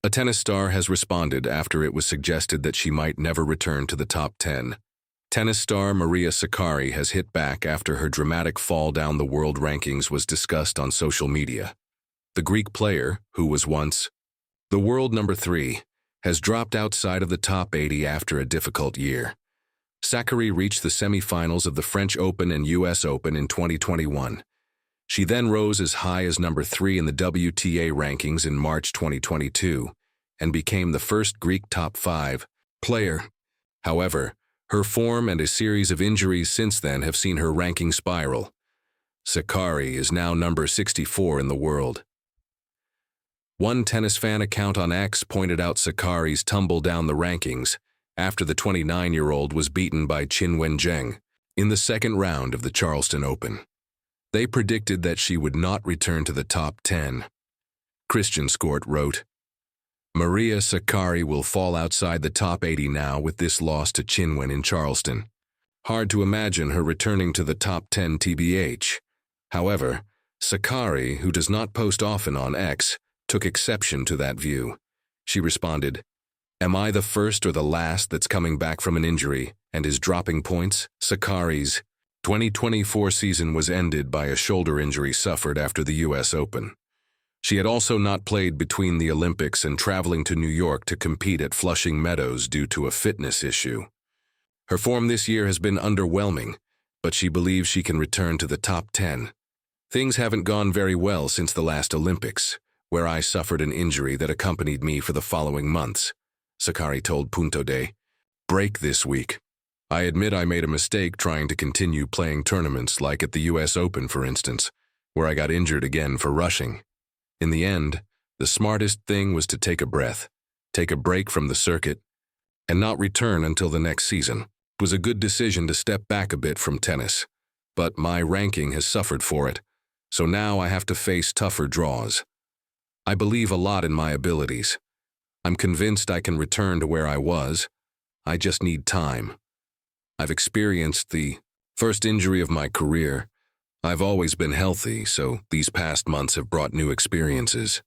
A tennis star has responded after it was suggested that she might never return to the top 10. Tennis star Maria Sakkari has hit back after her dramatic fall down the world rankings was discussed on social media. The Greek player, who was once the world number 3, has dropped outside of the top 80 after a difficult year. Sakkari reached the semifinals of the French Open and US Open in 2021. She then rose as high as number 3 in the WTA rankings in March 2022 and became the first Greek top 5 player. However, her form and a series of injuries since then have seen her ranking spiral. Sakkari is now number 64 in the world. One tennis fan account on X pointed out Sakkari's tumble down the rankings after the 29-year-old was beaten by Qin Wenjing in the second round of the Charleston Open. They predicted that she would not return to the top 10. Christian Skort wrote, "Maria Sakkari will fall outside the top 80 now with this loss to Qinwen in Charleston. Hard to imagine her returning to the top 10 TBH. However, Sakkari, who does not post often on X, took exception to that view. She responded, 'Am I the first or the last that's coming back from an injury and is dropping points?' Sakkari's 2024 season was ended by a shoulder injury suffered after the US Open. She had also not played between the Olympics and traveling to New York to compete at Flushing Meadows due to a fitness issue. Her form this year has been underwhelming, but she believes she can return to the top 10. Things haven't gone very well since the last Olympics, where I suffered an injury that accompanied me for the following months," Sakkari told Punto de Break this week. "I admit I made a mistake trying to continue playing tournaments like at the US Open, for instance, where I got injured again for rushing. In the end, the smartest thing was to take a breath, take a break from the circuit, and not return until the next season. It was a good decision to step back a bit from tennis, but my ranking has suffered for it, so now I have to face tougher draws. I believe a lot in my abilities. I'm convinced I can return to where I was. I just need time. I've experienced the first injury of my career. I've always been healthy, so these past months have brought new experiences.